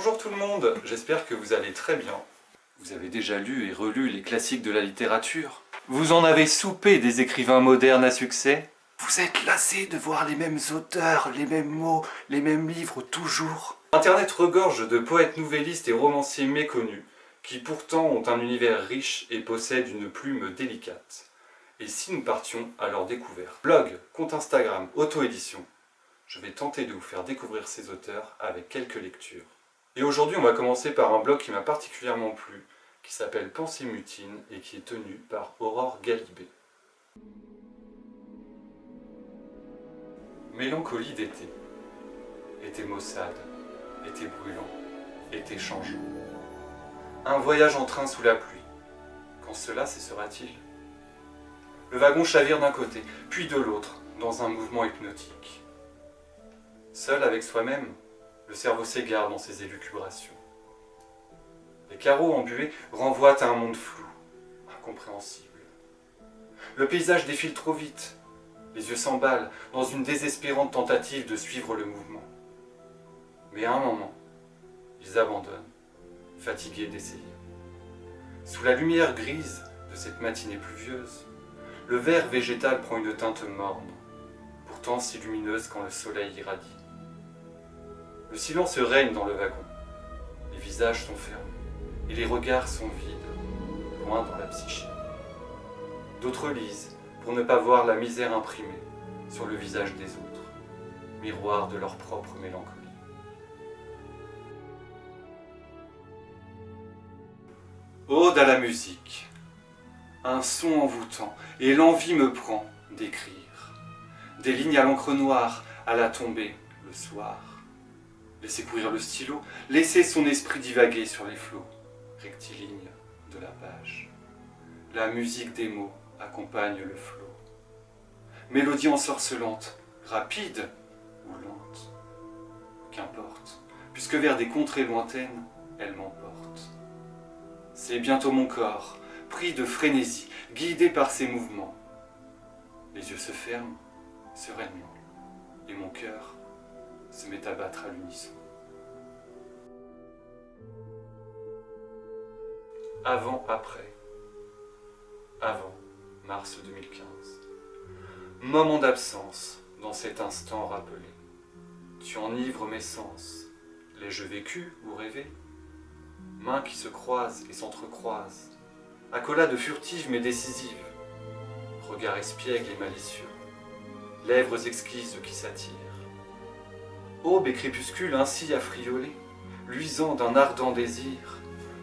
Bonjour tout le monde, j'espère que vous allez très bien. Vous avez déjà lu et relu les classiques de la littérature? Vous en avez soupé des écrivains modernes à succès? Vous êtes lassé de voir les mêmes auteurs, les mêmes mots, les mêmes livres toujours? Internet regorge de poètes nouvellistes et romanciers méconnus, qui pourtant ont un univers riche et possèdent une plume délicate. Et si nous partions à leur découverte? Blog, compte Instagram, auto-édition. Je vais tenter de vous faire découvrir ces auteurs avec quelques lectures. Et aujourd'hui, on va commencer par un blog qui m'a particulièrement plu, qui s'appelle Pensée Mutine et qui est tenu par Aurore Galibé. Mélancolie d'été. Été maussade, été brûlant, été changeant. Un voyage en train sous la pluie. Quand cela cessera-t-il? Le wagon chavire d'un côté, puis de l'autre, dans un mouvement hypnotique. Seul avec soi-même, le cerveau s'égare dans ses élucubrations. Les carreaux embués renvoient à un monde flou, incompréhensible. Le paysage défile trop vite, les yeux s'emballent dans une désespérante tentative de suivre le mouvement. Mais à un moment, ils abandonnent, fatigués d'essayer. Sous la lumière grise de cette matinée pluvieuse, le vert végétal prend une teinte morne, pourtant si lumineuse quand le soleil irradie. Le silence règne dans le wagon. Les visages sont fermés et les regards sont vides, loin dans la psyché. D'autres lisent pour ne pas voir la misère imprimée sur le visage des autres, miroir de leur propre mélancolie. Ode à la musique. Un son envoûtant et l'envie me prend d'écrire. Des lignes à l'encre noire à la tombée le soir. Laissez courir le stylo, laissez son esprit divaguer sur les flots rectilignes de la page. La musique des mots accompagne le flot. Mélodie ensorcelante, rapide ou lente, qu'importe, puisque vers des contrées lointaines, elle m'emporte. C'est bientôt mon corps, pris de frénésie, guidé par ses mouvements. Les yeux se ferment sereinement, et mon cœur se met à battre à l'unisson. Avant-après. Avant, mars 2015. Moment d'absence, dans cet instant rappelé. Tu enivres mes sens. L'ai-je vécu ou rêvé? Mains qui se croisent et s'entrecroisent. Accolade furtive mais décisive. Regard espiègle et malicieux. Lèvres exquises qui s'attirent. Aube et crépuscule ainsi affriolés, luisants d'un ardent désir,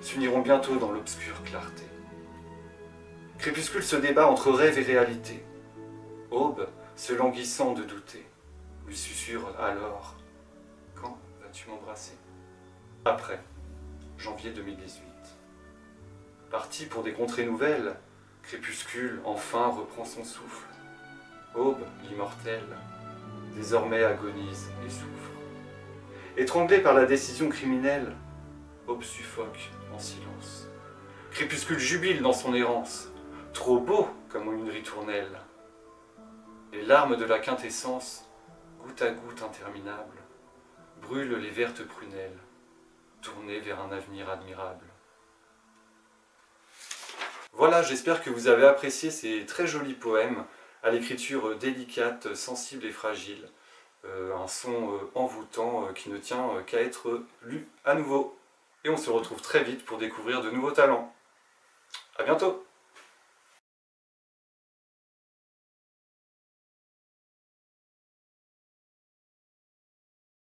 s'uniront bientôt dans l'obscure clarté. Crépuscule se débat entre rêve et réalité. Aube, se languissant de douter, lui susurre alors « Quand vas-tu m'embrasser ?» Après, janvier 2018. Parti pour des contrées nouvelles, Crépuscule enfin reprend son souffle. Aube, l'immortelle, désormais agonise et souffre. Étranglé par la décision criminelle, Aube suffoque en silence. Crépuscule jubile dans son errance, trop beau comme une ritournelle. Les larmes de la quintessence, goutte à goutte interminable, brûlent les vertes prunelles, tournées vers un avenir admirable. Voilà, j'espère que vous avez apprécié ces très jolis poèmes à l'écriture délicate, sensible et fragile. Un son envoûtant qui ne tient qu'à être lu à nouveau. Et on se retrouve très vite pour découvrir de nouveaux talents. À bientôt!